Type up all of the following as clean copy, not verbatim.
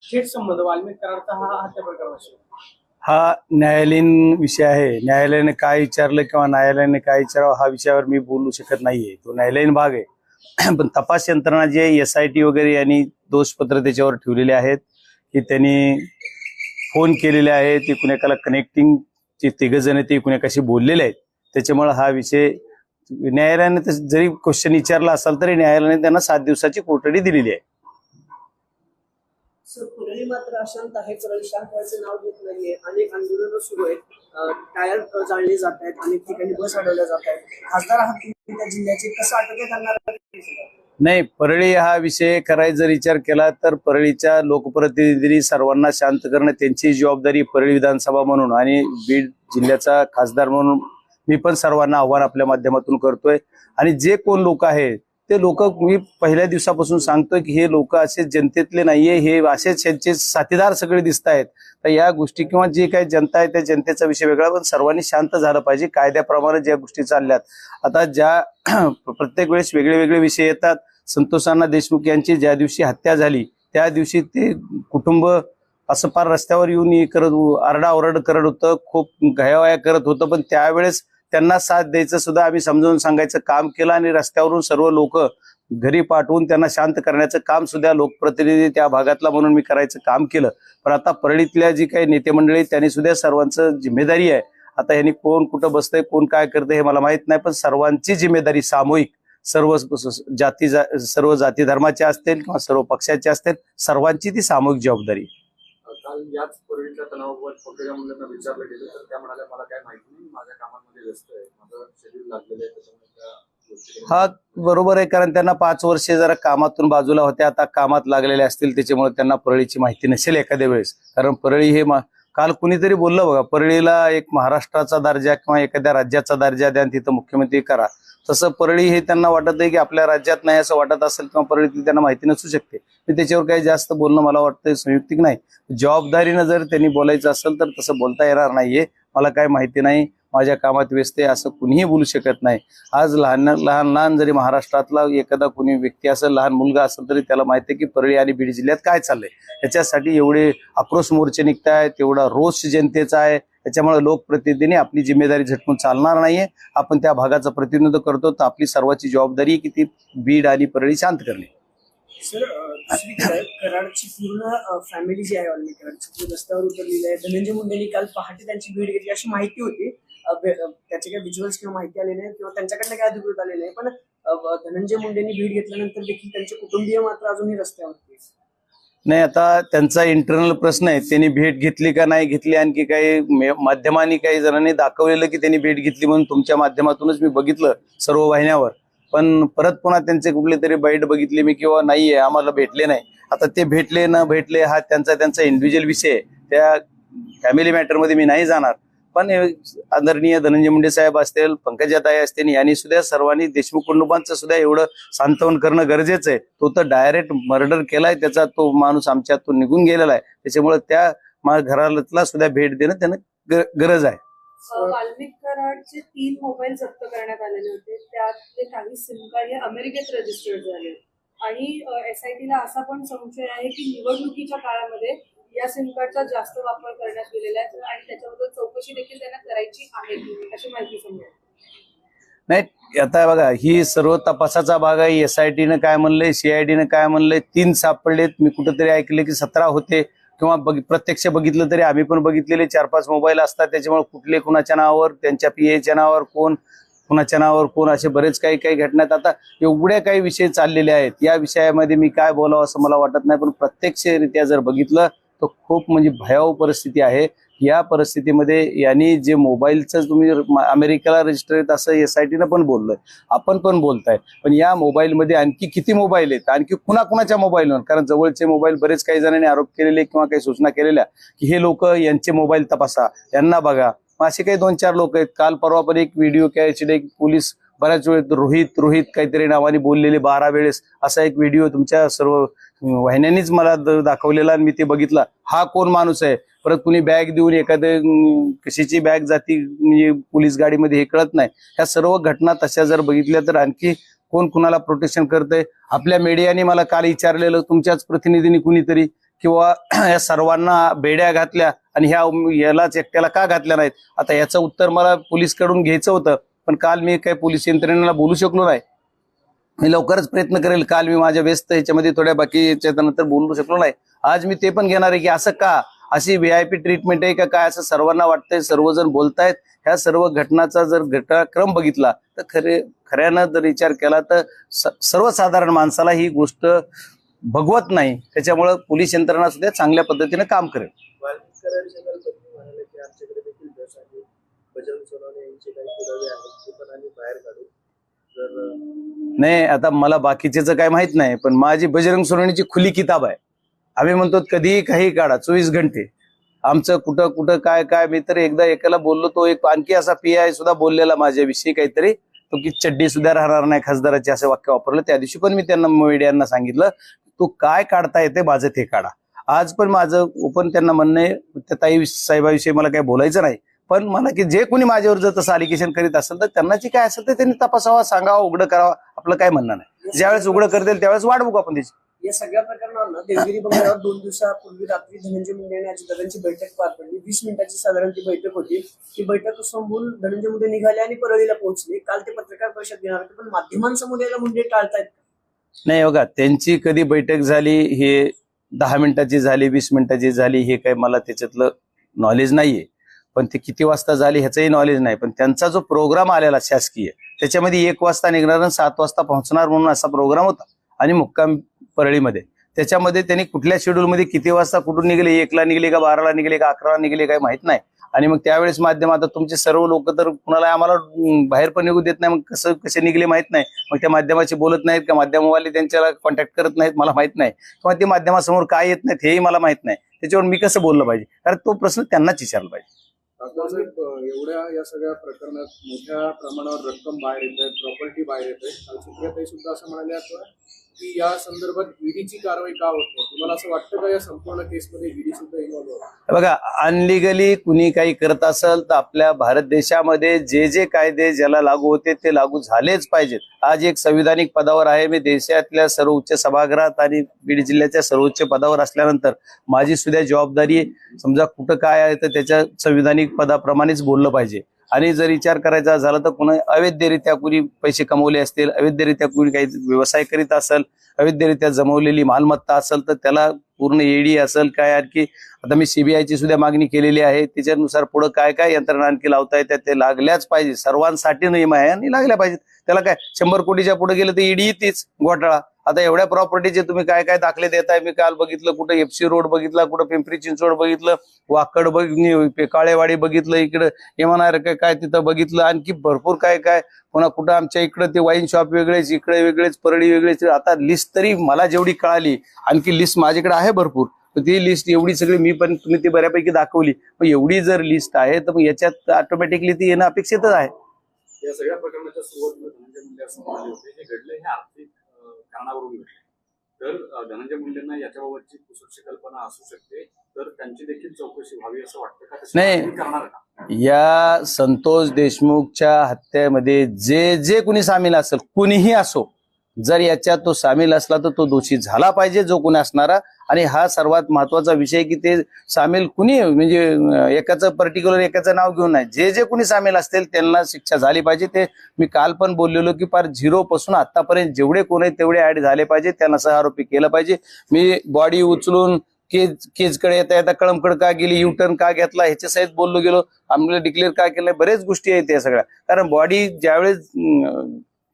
थेट संबंध वाल्मिक कराडचा हा हत्या प्रकरणाशी हा न्यायालयीन विषय आहे. न्यायालयाने काय विचारलं किंवा न्यायालयाने काय विचारावं हा विषयावर मी बोलू शकत नाहीये. तो न्यायालयीन भाग आहे. पण तपास यंत्रणा जे SIT वगैरे यांनी दोषपत्र त्याच्यावर ठेवलेले आहेत की त्यांनी फोन केलेले आहेत, ते कुणाला कनेक्टिंग जे तिघ जण ते कुणाकाशी बोललेले आहेत. त्याच्यामुळे हा विषय न्यायालयाने जरी क्वेश्चन विचारला असेल तरी न्यायालयाने त्यांना 7 दिवसाची कोठडी दिलेली आहे. सर, परळी मात्र अशांत आहे. परळी शांत व्हायचं नाव घेत नाहीये. अनेक आंदोलनं सुरू आहेत. टायर जाळले जात आहेत. अनेक ठिकाणी बस अडवल्या जात आहेत. खासदार आहात तुम्ही त्या जिल्ह्याचे, कसं आटोक्यात आणणार? नाही, परळी हा विषय करायचा जर विचार केला तर परळीच्या लोकप्रतिनिधींनी सर्वांना शांत करणं त्यांची जबाबदारी परळी विधानसभा म्हणून आणि बीड जिल्ह्याचा खासदार म्हणून मी पण सर्वांना आव्हान आपल्या माध्यमातून करतोय. आणि जे कोण लोक आहेत ते लोक मी पहिल्या दिवसापासून सांगतोय की हे लोक असे जनतेतले नाहीये, हे असेच त्यांचे साथीदार सगळे दिसत आहेत. तर या गोष्टी किंवा जे काही जनता आहे त्या जनतेचा विषय वेगळा, पण सर्वांनी शांत झालं पाहिजे. कायद्याप्रमाणे ज्या गोष्टी चालल्यात आता ज्या प्रत्येक वेळेस वेगळे वेगळे विषय येतात. संतोष अण्णा देशमुख यांची ज्या दिवशी हत्या झाली त्या दिवशी ते कुटुंब असं फार रस्त्यावर येऊन आरडाओरड करत होतं, खूप घायावाया करत होतं. पण त्यावेळेस त्यांना साथ द्यायचं सुद्धा आम्ही समजावून सांगायचं काम केलं आणि रस्त्यावरून सर्व लोक घरी पाठवून त्यांना शांत करण्याचं काम सुद्धा लोकप्रतिनिधी त्या भागातला म्हणून मी करायचं काम केलं. पण आता परळीतल्या जी काही नेते मंडळी त्यांनी सुद्धा सर्वांचं जिम्मेदारी आहे. आता यांनी कोण कुठं बसतंय कोण काय करतंय हे मला माहित नाही, पण सर्वांची जिम्मेदारी सामूहिक सर्व जाती धर्माचे असतील किंवा सर्व पक्षाचे असतील सर्वांची ती सामूहिक जबाबदारी. काल याच परळीच्या तणावावर पंकजा मुंडेंना विचारलं गेलं तर त्या म्हणाल्या मला काय माहिती नाही, माझ्या कामांमध्ये व्यस्त आहे, माझं शेड्यूल लागलेलं आहे, त्याच्यामुळे हा बरोबर आहे, कारण त्यांना 5 वर्षे जरा कामातून बाजूला होत्या, आता कामात लागलेले असतील त्याच्यामुळे त्यांना परळीची माहिती नसेल एखाद्या वेळेस. कारण परळी हे काल कुणीतरी बोललं बघा, परळीला एक महाराष्ट्राचा दर्जा किंवा एखाद्या राज्याचा दर्जा द्या तिथं मुख्यमंत्री करा. तसं परळी हे त्यांना वाटत आहे की आपल्या राज्यात नाही असं वाटत असेल किंवा परळीतली त्यांना माहिती नसू शकते. मी त्याच्यावर काही जास्त बोलणं मला वाटतं संयुक्तिक नाही. जबाबदारीनं जर त्यांनी बोलायचं असेल तर तसं बोलता येणार नाहीये. मला काय माहिती नाही, माझ्या कामात व्यस्त आहे असं कुणीही बोलू शकत नाही. आज लहान जरी महाराष्ट्रातला एखादा कुणी व्यक्ती असेल, लहान मुलगा असेल तरी त्याला माहिती आहे की परळी आणि बीड जिल्ह्यात काय चाललंय. याच्यासाठी एवढे आक्रोश मोर्चे निघतायत, तेवढा रोष जनतेचा आहे. त्याच्यामुळे लोकप्रतिनिधींनी आपली जिम्मेदारी झटकून चालणार नाहीये. आपण त्या भागाचं प्रतिनिधित्व करतो तर आपली सर्वांची जबाबदारी की ती बीड आणि परळी शांत करणे. सर, दुसरीकडे कराडची पूर्ण फॅमिली जी आहे वाल्मिक कराडची रस्त्यावर उतरलेली आहे. धनंजय मुंडेंनी काल पहाटे त्यांची भेट घेतली अशी माहिती होती. त्याचे काही व्हिज्युअल्स किंवा माहिती आले नाही किंवा त्यांच्याकडनं काय अधिकृत आले नाही, पण धनंजय मुंडेंनी भेट घेतल्यानंतर देखील त्यांचे कुटुंबीय मात्र अजूनही रस्त्यावरती. नाही, आता त्यांचा इंटरनल प्रश्न आहे, त्यांनी भेट घेतली का नाही घेतली. आणखी काही माध्यमांनी काही जणांनी दाखवलेलं की त्यांनी भेट घेतली म्हणून तुमच्या माध्यमातूनच मी बघितलं सर्व वाहिन्यावर. पण परत पुन्हा त्यांचे कुठले तरी बाईट बघितले मी किंवा नाहीये आम्हाला भेटले नाही. आता ते भेटले न भेटले हा त्यांचा इंडिव्हिज्युअल विषय आहे, त्या फॅमिली मॅटरमध्ये मी नाही जाणार. पण आदरणीय धनंजय मुंडे साहेब असतील, पंकजाताई असतील, यांनी सुद्धा सर्वांनी देशमुख कुटुंबांचं सुद्धा एवढं सांत्वन करणं गरजेचं आहे. तो तर डायरेक्ट मर्डर केलाय, त्याचा तो माणूस आमच्यातून निघून गेलेला आहे. त्याच्यामुळे त्या घराला सुद्धा भेट देणं त्यांना गरज आहे. वाल्मिक कराडचे 3 मोबाईल जप्त करण्यात आलेले होते. त्यातले काही सिम कार्ड हे अमेरिकेत रजिस्टर्ड झाले आणि SITला असा पण संशय आहे की निवडणुकीच्या काळामध्ये या सिम कार्डचा जास्त वापर करण्यात गेलेला आहे आणि त्याच्याबद्दल चौकशी देखील त्यांना करायची आहे अशी माहिती समोर. नाही, आता बघा ही सर्व तपासाचा भाग आहे. SITनं काय म्हणलंय, CIDनं काय म्हणलंय, 3 सापडलेत. मी कुठेतरी ऐकले की 17 होते किंवा प्रत्यक्ष बघितलं तरी आम्ही पण बघितलेले 4-5 मोबाईल असतात. त्याच्यामुळे कुठले कुणाच्या नावावर, त्यांच्या PAच्या नावावर कोण, कुणाच्या नावावर कोण, असे बरेच काही घटनात आता एवढ्या काही विषय चाललेले आहेत. या विषयामध्ये मी काय बोलावं असं मला वाटत नाही, पण प्रत्यक्षरित्या जर बघितलं तर खूप म्हणजे भयावह परिस्थिती आहे. या परिस्थितीमध्ये यांनी जे मोबाईलचं तुम्ही अमेरिकेला रजिस्टर आहेत असं SITनं पण बोललोय, आपण पण बोलताय. पण या मोबाईलमध्ये आणखी किती मोबाईल आहेत, आणखी कुणाच्या मोबाईलवर, कारण जवळचे मोबाईल बरेच काही जणांनी आरोप केलेले किंवा काही सूचना केलेल्या की हे लोक यांचे मोबाईल तपासा, यांना बघा. असे काही 2-4 लोक आहेत. काल परवा पण एक व्हिडिओ कॅच एक पोलीस बऱ्याच वेळेस रोहित काहीतरी नावाने बोललेले 12 वेळेस असा एक व्हिडिओ तुमच्या सर्व वाहिन्यांनीच मला दाखवलेला आणि मी ते बघितला. हा कोण माणूस आहे. परत कुणी बॅग देऊन एखादं कशाची बॅग जाती म्हणजे पोलीस गाडीमध्ये हे कळत नाही. ह्या सर्व घटना तशा जर बघितल्या तर आणखी कोण कुणाला प्रोटेक्शन करतंय. आपल्या मीडियाने मला काल विचारलेलं तुमच्याच प्रतिनिधींनी कुणीतरी किंवा या सर्वांना बेड्या घातल्या आणि यालाच एकट्याला का घातल्या नाहीत, आता याचं उत्तर मला पोलीसकडून घ्यायचं होतं. पण काल मी काही पोलीस यंत्रणेला बोलू शकलो नाही. मी लवकरच प्रयत्न करेल. काल मी माझ्या व्यस्त ह्याच्यामध्ये थोड्या बाकीच्या नंतर बोलू शकलो नाही. आज मी ते पण घेणार आहे की असं का, अशी VIP ट्रीटमेंट आहे का काय, असं सर्वांना वाटतंय, सर्वजण बोलतायत. ह्या सर्व घटनाचा जर घटनाक्रम बघितला तर खऱ्यानं जर विचार केला तर सर्वसाधारण माणसाला ही गोष्ट भगवत नाही. त्याच्यामुळं पोलीस यंत्रणा सुद्धा चांगल्या पद्धतीने काम करेल. नाही, आता मला बाकीचेच काय माहित नाही, पण माझी बजरंग सोनवणेची खुली किताब आहे. आम्ही म्हणतो कधीही काही काढा, 24 घंटे आमचं कुठं कुठं काय काय. मी तर एकदा एकाला बोललो, तो एक आणखी असा PI सुद्धा बोललेला माझ्याविषयी काहीतरी, तो की चड्डी सुद्धा राहणार नाही खासदाराचे असं वाक्य वापरलं. त्या दिवशी पण मी त्यांना मीडियांना सांगितलं, तू काय काढता येते माझं ते काढा. आज पण माझं ओपन त्यांना म्हणणं आहे, त्या ताई साहेबाविषयी मला काही बोलायचं नाही, पण मला की जे कोणी माझ्यावर जर तसं अलिगेशन करीत असेल तर त्यांना जे काय असेल तर त्यांनी तपासावा, सांगावं, उघडं करावं. आपलं काय म्हणणं नाही. ज्यावेळेस उघडं करतील त्यावेळेस वाट बघू आपण त्याची. या सगळ्या प्रकरणांना देवगिरी बंगल्यावर 2 दिवसापूर्वी रात्री धनंजय मुंडे आणि अजितदादांची बैठक पार पडली. 20 मिनिटाची साधारण ती बैठक होती. ती बैठक संपवून धनंजय मुंडे निघाले आणि परळीला पोहोचले. काल ते पत्रकार परिषद घेणार होते, पण माध्यमांसमोर याला मुंडे टाळतायत. नाही बघा, त्यांची कधी बैठक झाली, हे 10 मिनिटाची झाली, 20 मिनिटाची झाली, हे काही मला त्याच्यातलं नॉलेज नाहीये. पण ते किती वाजता झाली ह्याचंही नॉलेज नाही. पण त्यांचा जो प्रोग्राम आलेला शासकीय, त्याच्यामध्ये 1 वाजता निघणार आणि 7 वाजता पोहोचणार म्हणून असा प्रोग्राम होता. आणि मुक्काम परळीमध्ये, त्याच्यामध्ये त्यांनी कुठल्या शेड्यूलमध्ये किती वाजता कुठून निघले, 1ला निघले का 12ला निघले का 11ला निघले काही माहित नाही. आणि मग त्यावेळेस माध्यम, आता तुमचे सर्व लोक तर कुणाला आम्हाला बाहेर पण निघू देत नाही, मग कसे निघले माहित नाही. मग त्या माध्यमाशी बोलत नाहीत का, माध्यमवाले त्यांच्याला कॉन्टॅक्ट करत नाहीत, मला माहित नाही. किंवा ते माध्यमासमोर काय येत नाहीत हेही मला माहित नाही. त्याच्यावर मी कसं बोललं पाहिजे, कारण तो प्रश्न त्यांनाच विचारला पाहिजे. एवढ्या या सगळ्या प्रकरणात मोठ्या प्रमाणावर रक्कम बाहेर येत आहे, प्रॉपर्टी बाहेर येत आहे. काल सुप्रियाताई सुद्धा असं म्हणाल्या की या संदर्भात ईडीची कारवाई का होत नाही. तुम्हाला असं वाटतं का या संपूर्ण केसमध्ये ईडी सुद्धा इन्व्हॉल्व होतं? बघा, अनलिगली कुणी काही करत असेल तर आपल्या भारत देशामध्ये जे कायदे ज्याला लागू होते ते लागू झालेच पाहिजेत. आज एक संविधानिक पदावर आहे मी, देशातल्या सर्वोच्च सभागृहात आणि बीड जिल्ह्याच्या सर्वोच्च पदावर असल्यानंतर माझी सुद्धा जबाबदारी, समजा कुठं काय आहे तर त्याच्या संविधानिक पदाप्रमाणेच बोललं पाहिजे. आणि जर विचार करायचा झाला तर कुणी अवैधरित्या कुणी पैसे कमवले असतील, अवैधरित्या कुणी काही व्यवसाय करीत असेल, अवैधरित्या जमवलेली मालमत्ता असेल तर त्याला पूर्ण ED असेल काय, आणखी आता मी CBIची सुद्धा मागणी केलेली आहे. त्याच्यानुसार पुढे काय काय यंत्रणा आणखी लावता येतात ते लागल्याच पाहिजे. सर्वांसाठी नियम आहे आणि लागल्या पाहिजेत. त्याला काय 100 कोटीच्या पुढे गेलं तर ED येतेच घोटाळा. आता एवढ्या प्रॉपर्टीचे तुम्ही काय काय दाखले देताय, मी काल बघितलं, कुठं FC रोड बघितला, कुठं पिंपरी चिंचवड बघितलं, वाकड काळेवाडी बघितलं, इकडं MNR काय तिथं बघितलं, आणखी भरपूर काय काय. पुन्हा कुठं आमच्या इकडं ते वाईन शॉप वेगळेच, इकडे वेगळेच, परळी वेगळेच. आता लिस्ट तरी मला जेवढी कळाली, आणखी लिस्ट माझ्याकडे आहे भरपूर, ती लिस्ट एवढी सगळी मी पण तुम्ही ती बऱ्यापैकी दाखवली. मग एवढी जर लिस्ट आहे तर मग याच्यात ऑटोमॅटिकली ती येणं अपेक्षितच आहे. या सगळ्या प्रकरणाच्या सुरुवातीला धनंजय मुंडे असं म्हणाले होते, हे घडले हे आर्थिक कारणावरून घडले. तर धनंजय मुंडेंना याच्याबाबतची कुसुरची कल्पना असू शकते, तर त्यांची देखील चौकशी व्हावी असं वाटतं का? नाही, करणार का? या संतोष देशमुखच्या हत्येमध्ये जे कुणी सामील असेल, कुणीही असो, जर याच्यात तो सामील असला तर तो दोषी झाला पाहिजे, जो कोणी असणारा. आणि हा सर्वात महत्वाचा विषय की ते सामील कुणी, म्हणजे एकाचं पर्टिक्युलर एकाचं नाव घेऊन नाही, जे कुणी सामील असतील त्यांना शिक्षा झाली पाहिजे. ते मी काल पण बोललेलो की फार 0 पासून आतापर्यंत जेवढे कोण आहेत तेवढे ऍड झाले पाहिजे, त्यांना सहआरोपी केलं पाहिजे. मी बॉडी उचलून केजकडे येता कळमकड का गेली, U-टर्न का घेतला ह्याच्या सहित बोललो गेलो, आम्हाला डिक्लेअर का केलं, बरेच गोष्टी आहेत त्या सगळ्या. कारण बॉडी ज्यावेळेस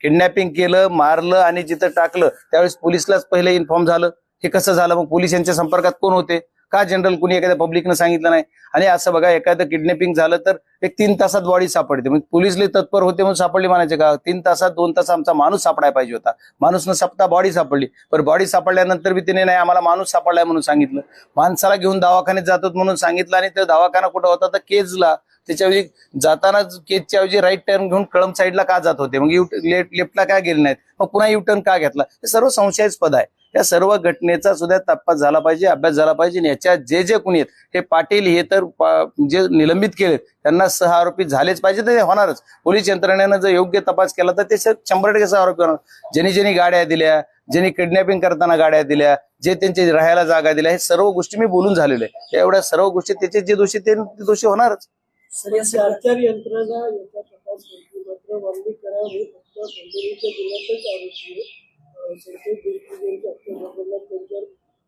किडनॅपिंग केलं, मारलं आणि जिथं टाकलं त्यावेळेस पोलिसलाच पहिले इन्फॉर्म झालं. हे कसं झालं? मग पोलीस यांच्या संपर्कात कोण होते का? जनरल कुणी एखाद्या पब्लिकनं सांगितलं नाही. आणि असं बघा, एखादं किडनॅपिंग झालं तर 3 तासात बॉडी सापडते. मग पोलीसले तत्पर होते म्हणून सापडली म्हणायचे का? 3 तासात 2 तास आमचा माणूस सापडायला पाहिजे होता. माणूस न सापडता बॉडी सापडली. पण बॉडी सापडल्यानंतर बी तिने नाही आम्हाला माणूस सापडलाय म्हणून सांगितलं. माणसाला घेऊन दवाखान्यात जातात म्हणून सांगितलं, आणि तो दवाखाना कुठं होता तर केजला. त्याच्याऐवजी जाताना केजच्या ऐवजी राईट टर्न घेऊन कळंब साईडला का जात होते? मग लेफ्टला का गेले नाहीत? मग पुन्हा U-टर्न का घेतला? हे सर्व संशयास्पद आहे. या सर्व घटनेचा सुद्धा तपास झाला पाहिजे, अभ्यास झाला पाहिजे. याच्यात जे कोणी आहेत, हे पाटील हे तर जे निलंबित केलेत त्यांना सहआरोपी झालेच पाहिजे. तर ते होणारच. पोलीस यंत्रणेनं जर योग्य तपास केला तर ते 100% सहआरोपी होणार. ज्यांनी गाड्या दिल्या, ज्यांनी किडनॅपिंग करताना गाड्या दिल्या, जे त्यांचे राहायला जागा दिल्या, हे सर्व गोष्टी मी बोलून झालेलो आहे. एवढ्या सर्व गोष्टी त्याचे जे दोषी ते दोषी होणारच. सर या सरकार यंत्रणा याचा तपास करते, मात्र वाल्मिक कराड हे फक्त खंडणीच्या गुन्ह्यातच आरोपी आहे. संजय देशमुख यांच्या हत्येप्रकरणात त्यांच्यावर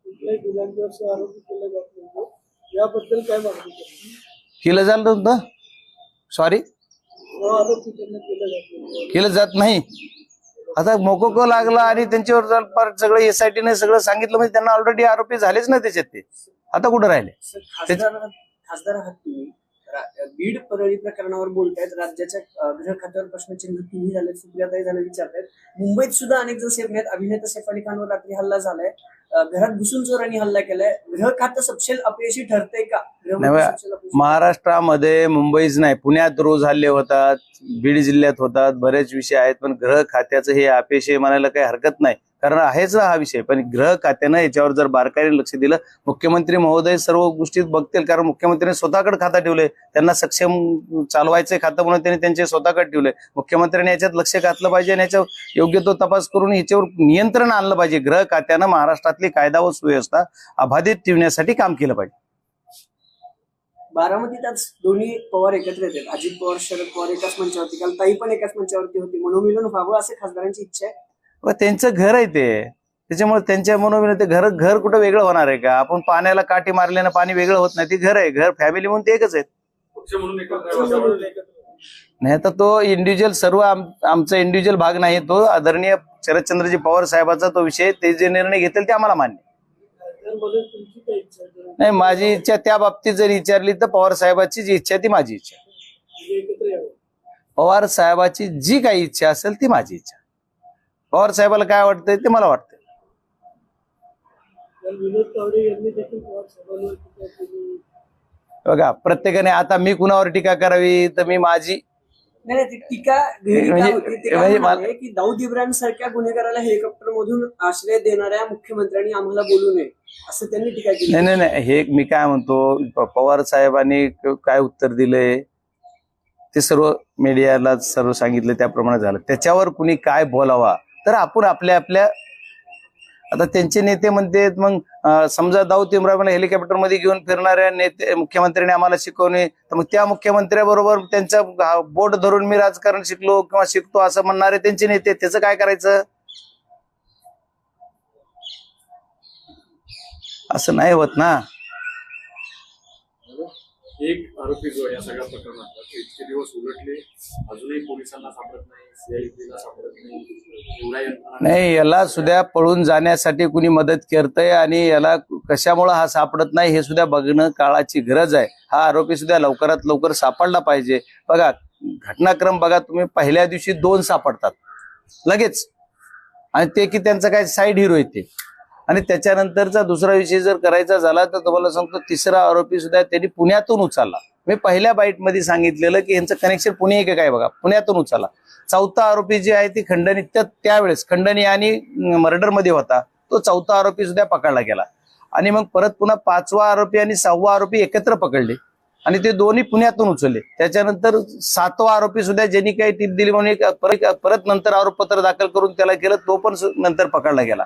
कुठल्याही गुन्ह्यांवर आरोपी केला जात नाही. याबद्दल काय मागणी करते? केलं झालं नव्हतं, सॉरी आरोपी त्यांना केला जात नाही. केलं जात नाही. आता मोकोको लागला आणि त्यांच्यावर सगळं SIT ने सगळं सांगितलं, म्हणजे त्यांना ऑलरेडी आरोपी झालेच ना त्याच्यात. ते आता कुठं राहिले? खासदार आहात तुम्ही, बीड परळी प्रकरणावर बोलतायत, राज्याच्या गृह खात्यावर प्रश्नचिन्ह तुम्ही झाले, सुप्रियाताई झाले विचारतायत. मुंबईत सुद्धा अनेक जण सेफ आहेत. अभिनेता सैफ अली खानवर रात्री हल्ला झालाय, घरात घुसून चोरांनी हल्ला केलाय. गृह खातं सपशेल अपयशी ठरतंय का? महाराष्ट्रामध्ये मुंबईच नाही, पुण्यात रोज हल्ले होतात, बीड जिल्ह्यात होतात, बरेच विषय आहेत. पण गृह खात्याचं हे अपयश म्हणायला काही हरकत नाही, कारण आहेच ना हा विषय. पण गृह खात्यानं याच्यावर जर बारकाईने लक्ष दिलं, मुख्यमंत्री महोदय सर्व गोष्टी बघतील, कारण मुख्यमंत्र्यांनी स्वतःकडे खातं ठेवलंय. त्यांना सक्षम चालवायचं खातं म्हणून त्यांनी त्यांचे स्वतःकडे ठेवलंय. मुख्यमंत्र्यांनी याच्यात लक्ष घातलं पाहिजे आणि याच्यावर योग्य तो तपास करून याच्यावर नियंत्रण आणलं पाहिजे. गृह खात्यानं महाराष्ट्रातली कायदा व सुव्यवस्था अबाधित ठेवण्यासाठी काम केलं पाहिजे. बारामतीत आज दोन्ही पवार एकत्र येतात. अजित पवार, शरद पवार एकाच मंचावरती, काल ताई पण एकाच मंचावरती होती. मनोमिलन व्हावं असं खासदारांची इच्छा आहे. व त्यांचं घर आहे ते, त्याच्यामुळे त्यांच्या मनोविन ते घर कुठं वेगळं होणार आहे का? आपण पाण्याला काठी मारल्यानं पाणी वेगळं होत नाही. ते घर आहे, घर फॅमिली म्हणून ते एकच आहेत. नाही तर तो इंडिव्हिज्युअल सर्व आमचा इंडिव्हिज्युअल भाग नाही, तो आदरणीय शरदचंद्रजी पवार साहेबांचा तो विषय. ते जे निर्णय घेतील ते आम्हाला मान्य नाही. माझी इच्छा त्या बाबतीत जर विचारली तर पवार साहेबांची जी इच्छा ती माझी इच्छा. पवार साहेबाची जी काही इच्छा असेल ती माझी इच्छा. पवार साहेबाला काय वाटतंय ते मला वाटतंय. विनोद तावडे यांनी देखील पवार साहेबांवर टीका केली. बघा, प्रत्येकाने आता मी कुणावर टीका करावी तर मी माझी नाही ती टीका की दाऊद इब्राहिम सारख्या गुन्हेगाराला हेलिकॉप्टर मधून आश्रय देणाऱ्या मुख्यमंत्र्यांनी आम्हाला बोलू नये असं त्यांनी टीका केली. नाही, हे मी काय म्हणतो, पवार साहेबांनी काय उत्तर दिलंय ते सर्व मीडियाला सर्व सांगितलं, त्याप्रमाणे झालं. त्याच्यावर कुणी काय बोलावा तर आपण आपल्या आता त्यांचे नेते म्हणते, मग समजा दाऊद इब्राहिमला हेलिकॉप्टर मध्ये घेऊन फिरणाऱ्या नेते मुख्यमंत्र्यांनी आम्हाला शिकवणे, तर मग त्या मुख्यमंत्र्याबरोबर त्यांचा बोट धरून मी राजकारण शिकलो किंवा शिकतो असं म्हणणारे त्यांचे नेते, त्याचं काय करायचं? असं नाही होत ना. एक आरोपी जो या सगळ्या प्रकरणात इतके दिवस उलटले, अजूनही पोलिसांना सापडत नाही, CID सापडत नाही. याला सुद्धा पळून जाण्यासाठी कुणी मदत करतंय आणि याला कशामुळे हा सापडत नाही हे सुद्धा बघणं काळाची गरज आहे. हा आरोपी सुद्धा लवकरात लवकर सापडला पाहिजे. बघा, घटनाक्रम बघा तुम्ही, पहिल्या दिवशी 2 सापडतात लगेच, आणि ते की त्यांचा काय साईड हिरो येते. आणि त्याच्यानंतरचा दुसरा विषय जर करायचा झाला तर तुम्हाला सांगतो, तिसरा आरोपी सुद्धा त्यांनी पुण्यातून उचलला. मी पहिल्या बाईट मध्ये सांगितलेलं की यांचं कनेक्शन पुणे आहे काय, बघा पुण्यातून उचलला. चौथा आरोपी जे आहे ती खंडणी, त्यावेळेस खंडणी आणि मर्डर मध्ये होता, तो चौथा आरोपी सुद्धा पकडला गेला. आणि मग परत पुन्हा 5वा आरोपी आणि 6वा आरोपी एकत्र पकडले आणि ते दोन्ही पुण्यातून उचलले. त्याच्यानंतर 7वा आरोपी सुद्धा ज्यांनी काही टीप दिली म्हणून परत नंतर आरोपपत्र दाखल करून त्याला केलं, तो पण नंतर पकडला गेला.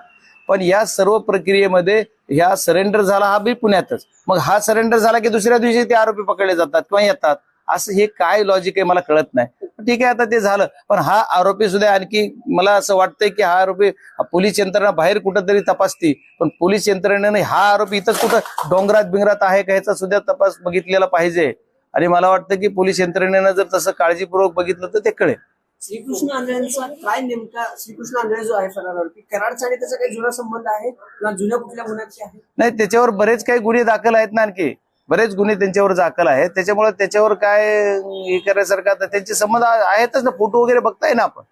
पण या सर्व प्रक्रियेमध्ये ह्या सरेंडर झाला हा बी पुण्यातच. मग हा सरेंडर झाला की दुसऱ्या दिवशी ते आरोपी पकडले जातात किंवा येतात. असं हे काय लॉजिक आहे मला कळत नाही. ठीक आहे, आता ते झालं, पण हा आरोपी सुद्धा आणखी मला असं वाटतंय की हा आरोपी पोलीस यंत्रणा बाहेर कुठंतरी तपासती, पण पोलीस यंत्रणेने हा आरोपी इथंच कुठं डोंगरात बिंगरात आहे का ह्याचा सुद्धा तपास बघितलेला पाहिजे. आणि मला वाटतं की पोलीस यंत्रणेनं जर तसं काळजीपूर्वक बघितलं तर ते कळेल. श्रीकृष्ण आंधळ्यांचा काय नेमका, श्रीकृष्ण आंधळे जो आहे फरारावरती, कराडचा आणि त्याचा काही जुना संबंध आहे किंवा जुन्या कुठल्या गुन्ह्याचे आहे? नाही, त्याच्यावर बरेच काही गुन्हे दाखल आहेत ना, आणखी बरेच गुन्हे त्यांच्यावर दाखल आहेत. त्याच्यामुळे त्याच्यावर काय हे करायसारखं, आता त्यांचे संबंध आहेतच ना, फोटो वगैरे बघताय ना आपण.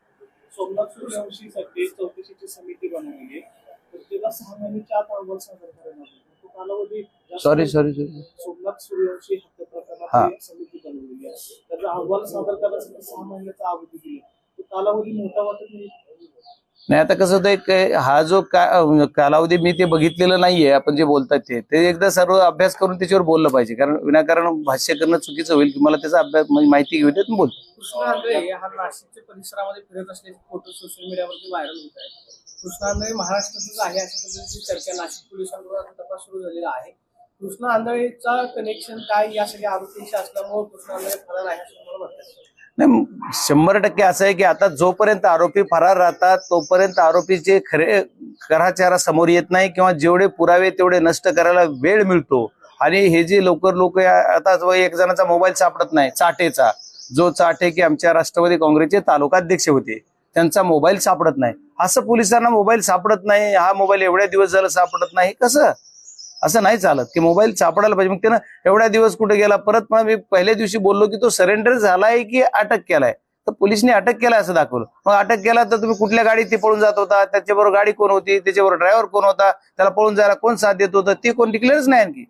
सोमनाथ सूर्यवंशीसाठी चौकशीची समिती बनवली, तर त्याला 6 महिन्याच्या आत अहवाल सादर करायला तो कालावधी. सॉरी सोमनाथ सूर्यवंशी हत्या प्रकरणात समिती बनवलेली आहे, त्याचा अहवाल सादर करण्यासाठी 6 महिन्याचा अवधी दिली. तो कालावधी मोठा वाटत नाही. नाही, आता कसं होतं, हा जो कालावधी मी ते बघितलेलं नाहीये, आपण जे बोलतात ते एकदा सर्व अभ्यास करून त्याच्यावर बोललं पाहिजे, कारण विनाकारण भाष्य करणं चुकीचं होईल. की मला त्याचा अभ्यास माहिती घेऊ देत बोलतो. कृष्ण आंधळे हा नाशिकच्या परिसरामध्ये फिरत असलेले फोटो सोशल मीडियावरती व्हायरल होत आहेत. कृष्णा आंधळे महाराष्ट्रातच आहे अशा पद्धतीची चर्चा नाशिक पोलिसांकडून आता तपास सुरू झालेला आहे. कृष्णा आंधळेचा कनेक्शन काय या सगळ्या आरोपींशी असल्यामुळे कृष्णा आंधळे फरार आहे असं मला वाटतं. नाही, 100% असं आहे की आता जोपर्यंत आरोपी फरार राहतात तोपर्यंत आरोपीचे खरे खरा समोर येत नाही किंवा जेवढे पुरावे तेवढे नष्ट करायला वेळ मिळतो. आणि हे जे लोक आता एक जणाचा मोबाईल सापडत नाही, चाटेचा, जो चाटे की आमच्या राष्ट्रवादी काँग्रेसचे तालुकाध्यक्ष होते, त्यांचा मोबाईल सापडत नाही. असं पोलिसांना मोबाईल सापडत नाही, हा मोबाईल एवढ्या दिवस झाला सापडत नाही, कसं? असं नाही चालत की मोबाईल सापडायला पाहिजे. मग त्यानं एवढ्या दिवस कुठे गेला? परत मग मी पहिल्या दिवशी बोललो की तो सरेंडर झालाय की अटक केलाय, तर पोलिसने अटक केलाय असं दाखवलं. मग अटक केला तर तुम्ही कुठल्या गाडीत ते पळून जात होता, त्याच्याबरोबर गाडी कोण होती, त्याच्याबरोबर ड्रायव्हर कोण होता, त्याला पळून जायला कोण साथ देत होतं, ते कोण डिक्लेअरच नाही. आणखी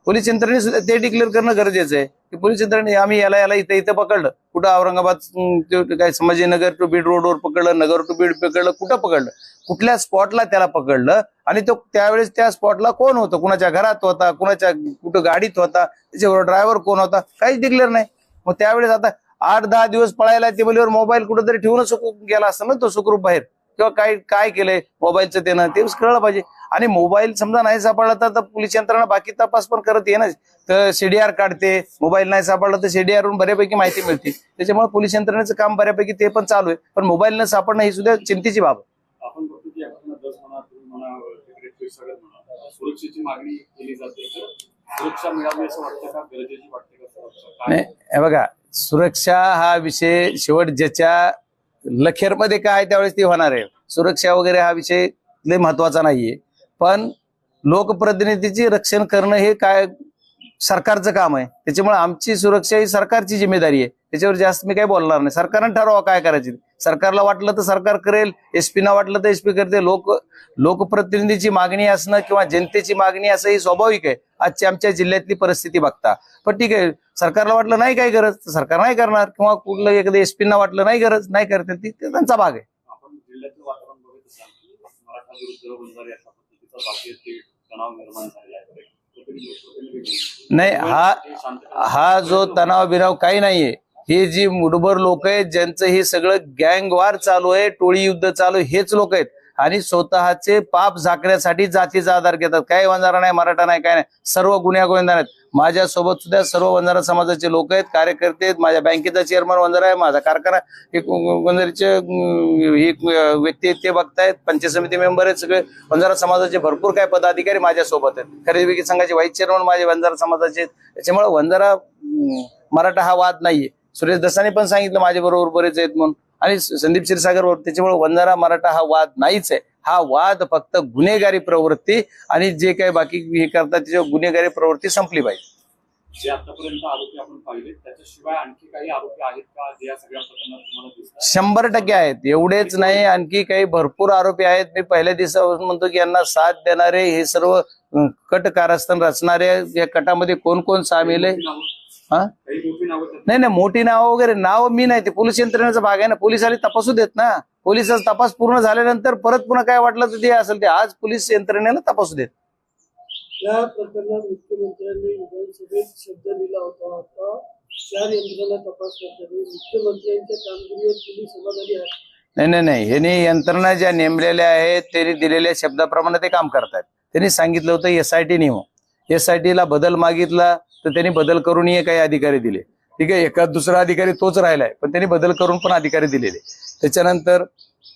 पोलीस यंत्रणेने सुद्धा ते डिक्लेअर करणं गरजेचं आहे की पोलीस यंत्रणे आम्ही याला इथं पकडलं, कुठं औरंगाबाद काय संभाजीनगर टू बीड रोडवर पकडलं, नगर टू बीड पकडलं, कुठं पकडलं, कुठल्या स्पॉटला त्याला पकडलं, आणि तो त्यावेळेस त्या स्पॉटला कोण होतं, कुणाच्या घरात होता, कुणाच्या कुठं गाडीत होता, त्याच्याबरोबर ड्रायव्हर कोण होता, काहीच डिक्लेअर नाही. मग त्यावेळेस आता 8-10 दिवस पळायला ते बोलीवर मोबाईल कुठेतरी ठेवूनच गेला असता ना तो सुखरूप बाहेर, किंवा काय केलंय मोबाईलचं त्यानं ते कळलं पाहिजे. आणि मोबाईल समजा नाही सापडला तर पोलीस यंत्रणा बाकी तपास पण करत ये ना, तर सीडीआर काढते. मोबाईल नाही सापडला तर सीडीआर वरून बऱ्यापैकी माहिती मिळते. त्याच्यामुळे पोलीस यंत्रणेचं काम बऱ्यापैकी ते पण चालू आहे. पण मोबाईल न सापडणं ही सुद्धा चिंतेची बाब आहे. आपण बघतो की सुरक्षेची मागणी केली जाते, तर सुरक्षा मिळावी असं वाटतं का, गरजेची वाटते का सुरक्षा? नाही, हे बघा, सुरक्षा हा विषय शेवट ज्याच्या लखेरमध्ये काय त्यावेळेस ती होणार आहे. सुरक्षा वगैरे हा विषय लय महत्वाचा नाहीये, पण लोकप्रतिनिधीचे रक्षण करणं हे काय सरकारचं काम आहे. त्याच्यामुळे आमची सुरक्षा ही सरकारची जिम्मेदारी आहे. त्याच्यावर जास्त मी काही बोलणार नाही. सरकारनं ठरवा काय करायचं. सरकारला वाटलं तर सरकार करेल, एसपीना वाटलं तर एसपी करते. लोकप्रतिनिधीची मागणी असणं किंवा जनतेची मागणी असं ही स्वाभाविक आहे. आजची आमच्या जिल्ह्यातली परिस्थिती बघता. पण ठीक आहे, सरकारला वाटलं नाही काही गरज तर सरकार नाही करणार, किंवा कुठलं एखाद्या एसपीना वाटलं नाही गरज नाही करते, ती त्यांचा भाग आहे. आपण जिल्ह्याचं वातावरण बघत असाल की मराठा विरुद्ध वंजारी अशा पद्धतीचा बाकी तणाव निर्माण झालेला आहे. नाही, हा जो तणाव बिराव काही नाहीये. हे जी मुठभर लोक आहेत ज्यांचं हे सगळं गँगवार चालू आहे, टोळी युद्ध चालू आहे, हेच लोक आहेत. आणि स्वतःचे पाप झाकण्यासाठी जातीचा आधार घेतात. काही वंजारा नाही, मराठा नाही, काय नाही, सर्व गुन्हेगार आहेत. माझ्यासोबत सुद्धा सर्व वंजारा समाजाचे लोक आहेत, कार्यकर्ते आहेत. माझ्या बँकेचा चेअरमन वंजारा आहे, माझा कारखाना एक वंजारीचे एक व्यक्ती आहेत ते बघतायत, पंचायत समिती मेंबर आहेत, सगळे वंजारा समाजाचे भरपूर काय पदाधिकारी माझ्यासोबत आहेत. खरेदी विक्री संघाचे व्हाईस चेअरमन माझे वंजारा समाजाचे आहेत. त्याच्यामुळे वंजारा मराठा हा वाद नाहीये. सुरेश दसाने पण सांगितलं माझ्या बरोबर बरेच आहेत म्हणून, आणि संदीप क्षीरसागर बरोबर. त्याच्यामुळे वंजारा मराठा हा वाद नाहीच आहे. हा वाद फक्त गुन्हेगारी प्रवृत्ती, आणि जे काही बाकी हे करतात त्याच्यावर गुन्हेगारी प्रवृत्ती संपली पाहिजे. जे आतापर्यंत आरोपी आपण पाहिले त्याच्याशिवाय आणखी काही आरोपी आहेत का जे या सगळ्या प्रकरणात तुम्हाला दिसतात? 100% आहेत. एवढेच नाही, आणखी काही भरपूर आरोपी आहेत. मी पहिल्या दिवसापासून म्हणतो की यांना साथ देणारे, हे सर्व कट कारस्थान रचणारे, या कटामध्ये कोण कोण सामील आहे. हा, नाही, मोठी नावं वगैरे नाव मी नाही, ते पोलीस यंत्रणेचा भाग आहे ना. पोलिसांनी तपासू देत ना. पोलिसांचा तपास पूर्ण झाल्यानंतर परत पुन्हा काय वाटलं तर ते असेल ते आज पोलीस यंत्रणेला तपासू देत. या प्रकरणात मुख्यमंत्र्यांनी विधानसभेत शब्द दिला होता. आता 4 यंत्रणा तपास करतात. मुख्यमंत्र्यांच्या कामगिरीवर तुम्ही समाधानी आहात? नाही, ह्यांनी यंत्रणा ज्या नेमलेल्या आहेत त्यांनी दिलेल्या शब्दाप्रमाणे ते काम करतात. त्यांनी सांगितलं होतं SIT नेमू, SIT ला बदल मागितला तर त्यांनी बदल करूनही काही अधिकारी दिले. ठीक आहे, एका दुसरा अधिकारी तोच राहिलाय, पण त्यांनी बदल करून पण अधिकारी दिलेले. त्याच्यानंतर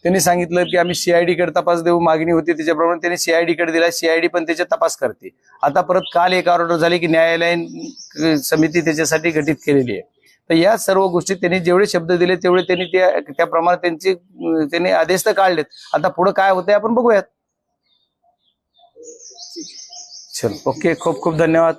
त्यांनी सांगितलं की आम्ही CID कडे तपास देऊ, मागणी होती त्याच्याप्रमाणे त्यांनी CID कडे दिला. CID पण त्याच्या तपास करते. आता परत काल एक ऑर्डर झाली की न्यायालयीन समिती त्याच्यासाठी गठीत केलेली आहे. तर या सर्व गोष्टी त्यांनी जेवढे शब्द दिले तेवढे त्यांनी त्याप्रमाणे त्यांनी आदेश तर काढलेत. आता पुढे काय होतंय आपण बघूयात. चल, ओके, खूप खूप धन्यवाद.